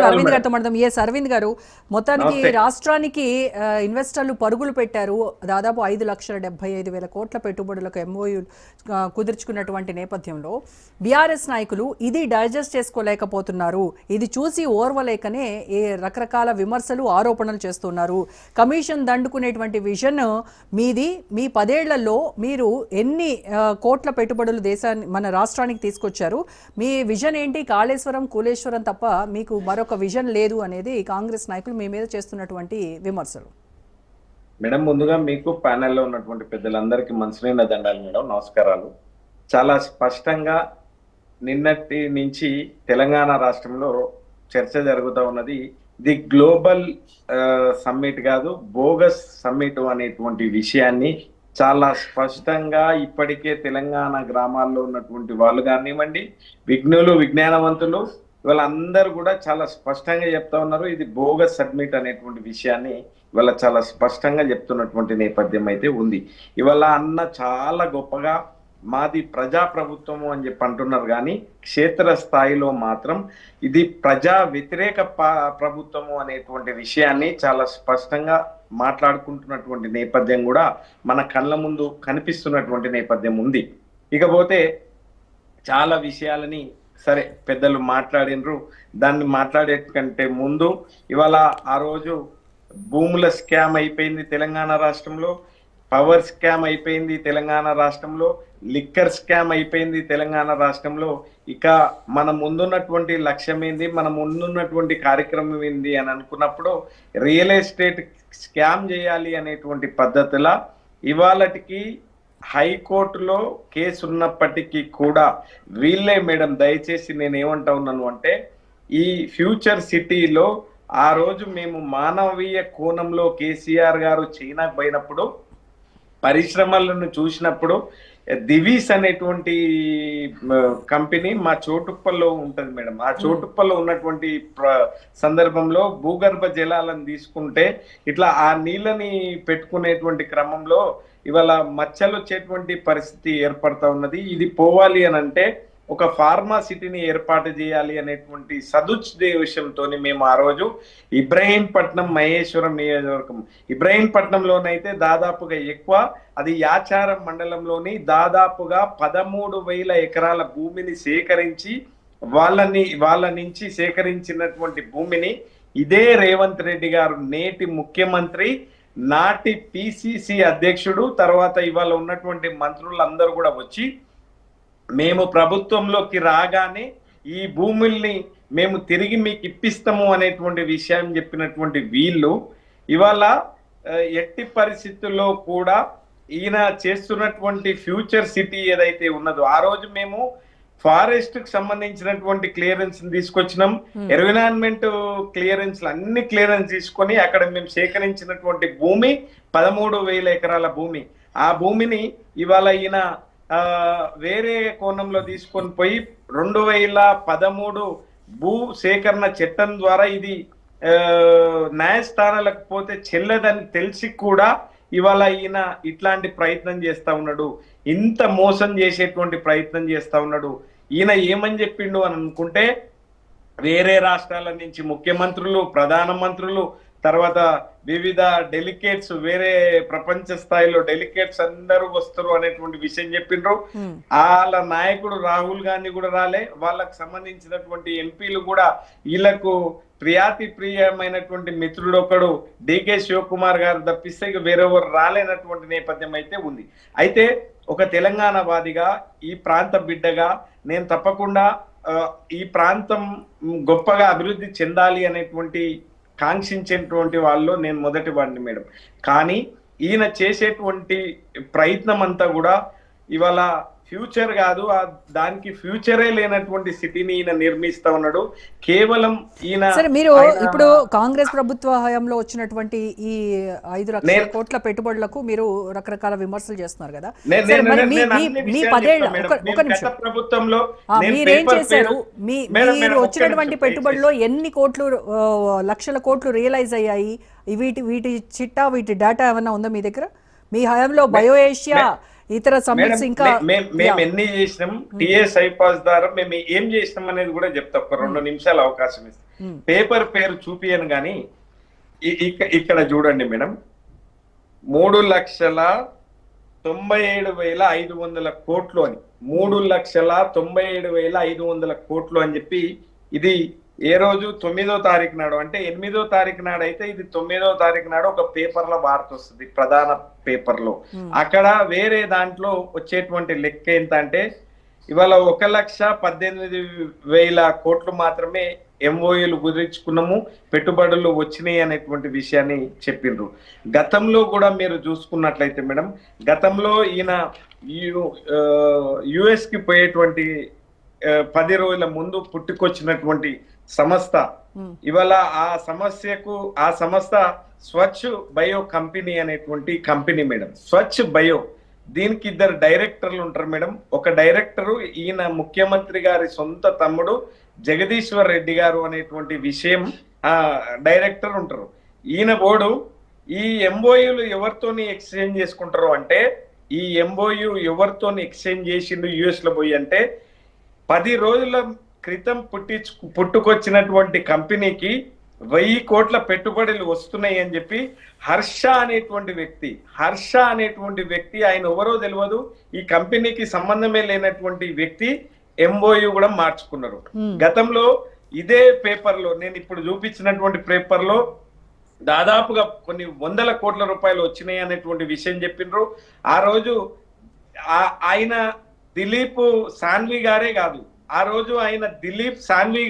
అరవింద్ గారితో మాట్లాడదాం. అరవింద్ గారు, మొత్తానికి రాష్ట్రానికి ఇన్వెస్టర్లు పరుగులు పెట్టారు. దాదాపు 5,75,000 కోట్ల పెట్టుబడులకు ఎంఓయూ కుదుర్చుకున్నటువంటి నేపథ్యంలో బీఆర్ఎస్ నాయకులు ఇది డైజెస్ట్ చేసుకోలేకపోతున్నారు. ఇది చూసి ఓర్వలేకనే రకరకాల విమర్శలు, ఆరోపణలు చేస్తున్నారు. కమిషన్ దండుకునేటువంటి విజన్ మీది. మీ 10 ఏళ్లలో మీరు ఎన్ని కోట్ల పెట్టుబడులు మన రాష్ట్రానికి తీసుకొచ్చారు? మీ విజన్ ఏంటి? కాళేశ్వరం, కూలేశ్వరం తప్ప మీకు మరొక విజన్ లేదు అనేది కాంగ్రెస్ నాయకులు మీ మీద చేస్తున్నటువంటి విమర్శలు. మేడం, ముందుగా మీకు ప్యానెల్లో ఉన్నటువంటి పెద్దలందరికీ మనసునిండా దండాలు మేడం, నమస్కారాలు. చాలా స్పష్టంగా నిన్నటి నుంచి తెలంగాణ రాష్ట్రంలో చర్చ జరుగుతూ ఉన్నది. ది గ్లోబల్ సమ్మిట్ కాదు, బోగస్ సమ్మిట్ అనేటువంటి విషయాన్ని చాలా స్పష్టంగా ఇప్పటికే తెలంగాణ గ్రామాల్లో ఉన్నటువంటి వాళ్ళు కానివ్వండి, విజ్ఞులు, విజ్ఞానవంతులు, వాళ్ళందరూ కూడా చాలా స్పష్టంగా చెప్తా ఉన్నారు. ఇది బోగస్ సబ్మిట్ అనేటువంటి విషయాన్ని ఇవాళ చాలా స్పష్టంగా చెప్తున్నటువంటి నేపథ్యం అయితే ఉంది. ఇవాళ అన్న చాలా గొప్పగా మాది ప్రజాప్రభుత్వము అని చెప్పి అంటున్నారు, కానీ క్షేత్ర స్థాయిలో మాత్రం ఇది ప్రజా వ్యతిరేక ప్రభుత్వము అనేటువంటి విషయాన్ని చాలా స్పష్టంగా మాట్లాడుకుంటున్నటువంటి నేపథ్యం కూడా మన కళ్ళ ముందు కనిపిస్తున్నటువంటి నేపథ్యం ఉంది. ఇకపోతే చాలా విషయాలని సరే పెద్దలు మాట్లాడినరు. దాన్ని మాట్లాడే కంటే ముందు ఇవాళ ఆ రోజు భూముల స్కామ్ అయిపోయింది తెలంగాణ రాష్ట్రంలో, పవర్ స్కామ్ అయిపోయింది తెలంగాణ రాష్ట్రంలో, లిక్కర్ స్కామ్ అయిపోయింది తెలంగాణ రాష్ట్రంలో. ఇక మన ముందున్నటువంటి లక్ష్యం ఏంది, మన ముందున్నటువంటి కార్యక్రమం ఏంది అని అనుకున్నప్పుడు రియల్ ఎస్టేట్ స్కామ్ చేయాలి అనేటువంటి పద్ధతిల ఇవాళటికి హైకోర్టులో కేసు ఉన్నప్పటికీ కూడా వీళ్ళే మేడం, దయచేసి నేను ఏమంటా ఉన్నాను అంటే, ఈ ఫ్యూచర్ సిటీలో ఆ రోజు మేము మానవీయ కోణంలో కేసీఆర్ గారు చైనాకు పోయినప్పుడు పరిశ్రమలను చూసినప్పుడు దివీస్ అనేటువంటి కంపెనీ మా చోటుప్పల్లో ఉంటది మేడం. ఆ చోటుప్పల్లో ఉన్నటువంటి సందర్భంలో భూగర్భ జలాలను తీసుకుంటే ఇట్లా ఆ నీళ్ళని పెట్టుకునేటువంటి క్రమంలో ఇవాళ మచ్చలు వచ్చేటువంటి పరిస్థితి ఏర్పడతా ఉన్నది. ఇది పోవాలి అని అంటే ఒక ఫార్మా సిటీని ఏర్పాటు చేయాలి అనేటువంటి సదుద్దేశంతో మేము ఆ రోజు ఇబ్రహీంపట్నం, మహేశ్వరం నియోజకవర్గం, ఇబ్రహీంపట్నంలోనైతే దాదాపుగా ఎక్కువ, అది యాచారం మండలంలోని దాదాపుగా 13,000 ఎకరాల భూమిని సేకరించి వాళ్ళ నుంచి సేకరించినటువంటి భూమిని ఇదే రేవంత్ రెడ్డి గారు, నేటి ముఖ్యమంత్రి, నాటి పిసిసి అధ్యక్షుడు, తర్వాత ఇవాళ ఉన్నటువంటి మంత్రులందరూ కూడా వచ్చి మేము ప్రభుత్వంలోకి రాగానే ఈ భూముల్ని మేము తిరిగి మీకు ఇప్పిస్తాము అనేటువంటి విషయం చెప్పినటువంటి వీళ్ళు ఇవాళ ఎట్టి పరిస్థితుల్లో కూడా ఈయన చేస్తున్నటువంటి ఫ్యూచర్ సిటీ ఏదైతే ఉన్నదో, ఆ రోజు మేము ఫారెస్ట్ కు సంబంధించినటువంటి క్లియరెన్స్ తీసుకొచ్చినాం, ఎన్విరాన్మెంట్ క్లియరెన్స్ అన్ని క్లియరెన్స్ తీసుకొని అక్కడ మేము సేకరించినటువంటి భూమి 13,000 ఎకరాల భూమి. ఆ భూమిని ఇవాళ ఈయన వేరే కోణంలో తీసుకొని పోయి 2013 భూ సేకరణ చట్టం ద్వారా ఇది న్యాయస్థానాలకు పోతే చెల్లదని తెలిసి కూడా ఇవాళ ఈయన ఇట్లాంటి ప్రయత్నం చేస్తా ఉన్నాడు, ఇంత మోసం చేసేటువంటి ప్రయత్నం చేస్తా ఉన్నాడు. ఈయన ఏమని చెప్పిండు అని అనుకుంటే, వేరే రాష్ట్రాల నుంచి ముఖ్యమంత్రులు, ప్రధానమంత్రులు, తర్వాత వివిధ డెలికేట్స్, వేరే ప్రపంచ స్థాయిలో డెలికేట్స్ అందరూ వస్తారు అనేటువంటి విషయం చెప్పిండ్రు. వాళ్ళ నాయకుడు రాహుల్ గాంధీ కూడా రాలే, వాళ్ళకు సంబంధించినటువంటి ఎంపీలు కూడా వీళ్ళకు ప్రియమైనటువంటి మిత్రుడు ఒకడు డికే శివకుమార్ గారు తప్పిస్తే వేరెవరు రాలేనటువంటి నేపథ్యం అయితే ఉంది. అయితే ఒక తెలంగాణ వాదిగా, ఈ ప్రాంత బిడ్డగా నేను తప్పకుండా ఈ ప్రాంతం గొప్పగా అభివృద్ధి చెందాలి అనేటువంటి కాంక్షించేటువంటి వాళ్ళు నేను మొదటి వాడిని మేడం. కానీ ఈయన చేసేటువంటి ప్రయత్నం అంతా కూడా ఇవాళ ఫ్యూచర్ కాదు, దానికి ఫ్యూచరే లేనటువంటి సిటీని ఈయన నిర్మిస్తా ఉన్నాడు. కేవలం ఈయన సరే, మీరు ఇప్పుడు కాంగ్రెస్ ప్రభుత్వ హయాంలో వచ్చినటువంటి ఈ 5 లక్షల కోట్ల పెట్టుబడులకు మీరు రకరకాల విమర్శలు చేస్తున్నారు కదా, మీ 10 ఏళ్ల ఒక నిమిషం ప్రభుత్వంలో మీరేం చేశారు? మీరు వచ్చినటువంటి పెట్టుబడిలో ఎన్ని కోట్లు, లక్షల కోట్లు రియలైజ్ అయ్యాయి? వీటి చిట్టా, వీటి డేటా ఏమన్నా ఉందా మీ దగ్గర? మీ హయాంలో బయో ఏషియా, ఇతర సమ్మిట్స్ ఇంకా మేము ఎన్ని చేసినాం, టిఎస్ ఐపాస్ ద్వారా మేము ఏం చేసినాం అనేది కూడా చెప్తా. ఒక 2 నిమిషాలు అవకాశం ఇస్తాం. పేపర్ పేరు చూపియను కానీ ఇక్కడ చూడండి మేడం, 3,97,500 కోట్లు అని, 3,97,500 కోట్లు అని చెప్పి, ఇది ఏ రోజు 9వ తారీఖు నాడు, అంటే 8వ తారీఖు నాడు అయితే ఇది 9వ తారీఖు నాడు ఒక పేపర్ లో వార్త వస్తుంది, ప్రధాన పేపర్ లో. అక్కడ వేరే దాంట్లో వచ్చేటువంటి లెక్క ఎంత అంటే, ఇవాళ 1,18,000 కోట్లు మాత్రమే ఎంఓయూలు కుదుర్చుకున్నాము, పెట్టుబడులు వచ్చినాయి అనేటువంటి విషయాన్ని చెప్పిండ్రు. గతంలో కూడా మీరు చూసుకున్నట్లయితే మేడం, గతంలో ఈయన యుఎస్ కి పోయేటువంటి 10 రోజుల ముందు పుట్టుకొచ్చినటువంటి సంస్థ, ఇవాళ ఆ సంస్థ స్వచ్ఛ బయో కంపెనీ అనేటువంటి కంపెనీ మేడం. స్వచ్ఛ బయో, దీనికి 2 డైరెక్టర్లు ఉంటారు మేడం. ఒక డైరెక్టరు ఈయన ముఖ్యమంత్రి గారి సొంత తమ్ముడు జగదీశ్వర్ రెడ్డి గారు అనేటువంటి విషయం డైరెక్టర్ ఉంటారు. ఈయన బోర్డు ఈ ఎంఓయూలు ఎవరితోని ఎక్స్చేంజ్ చేసుకుంటారు అంటే, ఈ ఎంఓయూ ఎవరితోని ఎక్స్చేంజ్ చేసిండు యుఎస్ లో పోయి అంటే, 10 రోజుల క్రితం పుట్టుకొచ్చినటువంటి కంపెనీకి 1000 కోట్ల పెట్టుబడులు వస్తున్నాయి అని చెప్పి హర్ష అనేటువంటి వ్యక్తి, ఆయన ఎవరో తెలియదు, ఈ కంపెనీకి సంబంధమే లేనటువంటి వ్యక్తి ఎంఓయూ కూడా మార్చుకున్నారు. గతంలో ఇదే పేపర్ లో, నేను ఇప్పుడు చూపించినటువంటి పేపర్ లో దాదాపుగా కొన్ని 100 కోట్ల రూపాయలు వచ్చినాయి అనేటువంటి విషయం చెప్పిండ్రు. ఆ రోజు ఆయన దిలీప్ సాన్వి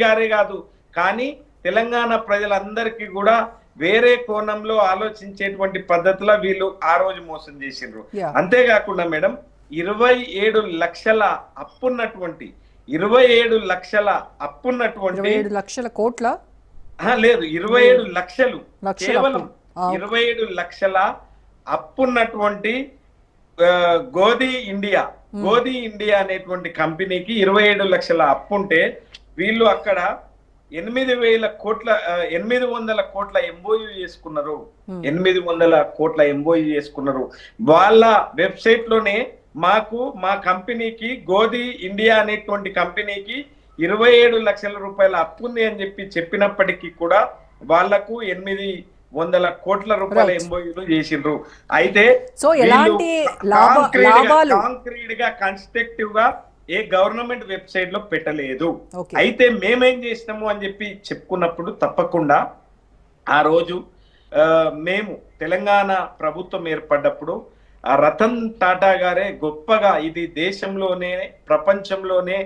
గారే కాదు, కానీ తెలంగాణ ప్రజలందరికీ కూడా వేరే కోణంలో ఆలోచించేటువంటి పద్ధతిలో వీళ్ళు ఆ రోజు మోసం చేసిండ్రు. అంతేకాకుండా మేడం, 27 లక్షల అప్పున్నటువంటి 27 లక్షల కోట్ల లేదు, 27 లక్షలు, కేవలం 27 లక్షల అప్పున్నటువంటి గోధి ఇండియా అనేటువంటి కంపెనీకి 27 లక్షల అప్పుంటే, వీళ్ళు అక్కడ 800 కోట్ల ఎంఓయూ చేసుకున్నారు. 800 కోట్ల ఎంఓయూ చేసుకున్నారు. వాళ్ళ వెబ్సైట్ లోనే మా కంపెనీకి, గోధి ఇండియా అనేటువంటి కంపెనీకి 27 లక్షల రూపాయల అప్పు ఉంది అని చెప్పినప్పటికీ కూడా వాళ్లకు 800 కోట్ల రూపాయల ఎంఓయూలు చేసిండ్రు. అయితే కాంక్రీట్ గా, కన్స్ట్రక్టివ్ గా ఏ గవర్నమెంట్ వెబ్సైట్ లో పెట్టలేదు. అయితే మేమేం చేసినాము అని చెప్పుకున్నప్పుడు, తప్పకుండా ఆ రోజు మేము తెలంగాణ ప్రభుత్వం ఏర్పడ్డప్పుడు రతన్ టాటా గారే గొప్పగా, ఇది దేశంలోనే ప్రపంచంలోనే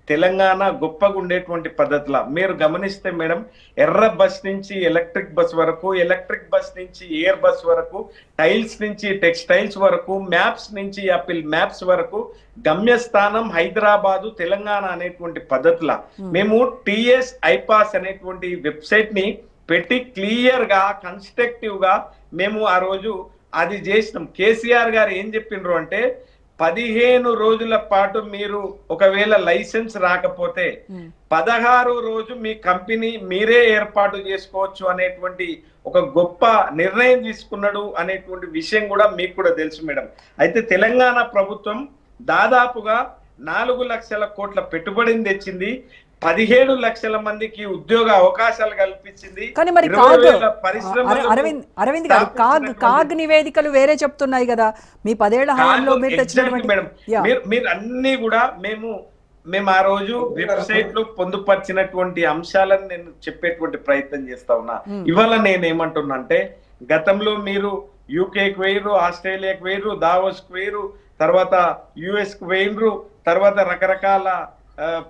తెలంగాణ గొప్పగా ఉండేటువంటి పద్ధతిలా మీరు గమనిస్తే మేడం, ఎర్ర బస్ నుంచి ఎలక్ట్రిక్ బస్ వరకు, ఎలక్ట్రిక్ బస్ నుంచి ఎయిర్ బస్ వరకు, టైల్స్ నుంచి టెక్స్టైల్స్ వరకు, మ్యాప్స్ నుంచి యాపిల్ మ్యాప్స్ వరకు, గమ్యస్థానం హైదరాబాదు తెలంగాణ అనేటువంటి పద్ధతిలా మేము టిఎస్ ఐపాస్ అనేటువంటి వెబ్సైట్ ని పెట్టి క్లియర్ గా, కన్స్ట్రక్టివ్ గా మేము ఆ రోజు అది చేసినాం. కేసీఆర్ గారు ఏం చెప్పిండ్రు అంటే, 15 రోజుల పాటు మీరు ఒకవేళ లైసెన్స్ రాకపోతే 16వ రోజు మీ కంపెనీ మీరే ఏర్పాటు చేసుకోవచ్చు అనేటువంటి ఒక గొప్ప నిర్ణయం తీసుకున్నాడు అనేటువంటి విషయం కూడా మీకు కూడా తెలుసు మేడం. అయితే తెలంగాణ ప్రభుత్వం దాదాపుగా 4 లక్షల కోట్ల పెట్టుబడిని తెచ్చింది, 17 లక్షల మందికి ఉద్యోగ అవకాశాలు కల్పించింది. కానీ మరి అరవింద్ గారు, కాగ్ నివేదికలు వేరే చెప్తున్నాయి కదా, మీ 10 ఏళ్ల హయాంలో మీరు తెచ్చినటువంటి మీరు అన్ని కూడా మేము ఆ రోజు వెబ్సైట్ లో పొందుపరిచినటువంటి అంశాలను నేను చెప్పేటువంటి ప్రయత్నం చేస్తా ఉన్నా. ఇవాళ నేనేమంటున్నా అంటే, గతంలో మీరు యూకేకి వేయరు, ఆస్ట్రేలియాకి వేయరు, దావోస్ కు వేయరు, తర్వాత యుఎస్ కు వేయరు, తర్వాత రకరకాల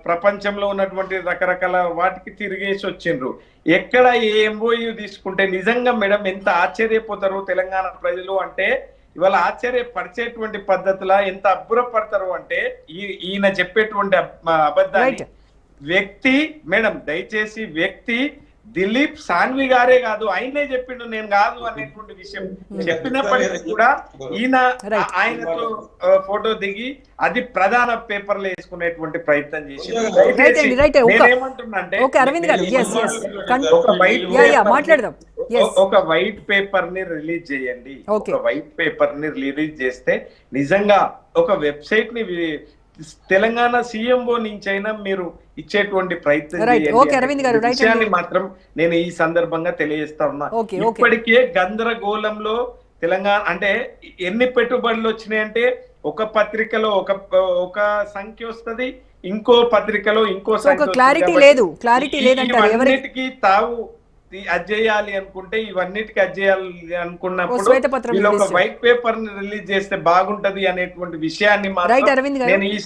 ప్రపంచంలో ఉన్నటువంటి రకరకాల వాటికి తిరిగేసి వచ్చిండ్రు. ఎక్కడ ఏ ఎంఓయూ తీసుకుంటే నిజంగా మేడం ఎంత ఆశ్చర్యపోతారు తెలంగాణ ప్రజలు అంటే, ఇవాళ ఆశ్చర్యపరిచేటువంటి పద్ధతిలో ఎంత అబ్బురపడతారు అంటే, ఈయన చెప్పేటువంటి అబద్ధాన్ని వ్యక్తి మేడం, దయచేసి వ్యక్తి దిలీప్ సాన్వి గారే కాదు, ఆయనే చెప్పిండు, నేను కాదు అనేటువంటి విషయం చెప్పినప్పటికీ కూడా ఆయనతో ఫోటో దిగి అది ప్రధాన పేపర్ లో వేసుకునేటువంటి ప్రయత్నం చేసి, ఒక వైట్ పేపర్ ని రిలీజ్ చేయండి. ఒక వైట్ పేపర్ ని రిలీజ్ చేస్తే నిజంగా ఒక వెబ్సైట్ ని తెలంగాణ సీఎంఓ నుంచి అయినా మీరు ఇచ్చేటువంటి ప్రయత్నం Right. చేయండి Okay, అరవింద్ గారు, అనే right విషయాన్ని అండి. మాత్రం నేను ఈ సందర్భంగా తెలియజేస్తా ఉన్నా. Okay. ఇప్పటికే గందరగోళంలో తెలంగాణ అంటే ఎన్ని పెట్టుబడులు వచ్చినాయంటే ఒక పత్రికలో ఒక సంఖ్య వస్తది, ఇంకో పత్రికలో ఇంకో సో సంఖ్య ఒక వస్తది. క్లారిటీ కాబట్టి లేదు, క్లారిటీ లేదంటారు ఎవరికి. ఇవన్నిటికీ తావు అది చేయాలి అనుకుంటే, ఇవన్నిటికీ అది చేయాలి అనుకున్నప్పుడు శ్వేతపత్రం వీళ్ళు ఒక release వైట్ పేపర్ ని రిలీజ్ చేస్తే బాగుంటది అనేటువంటి విషయాన్ని రైట్ మాత్రం అరవింద్ గారు. నేను ఈ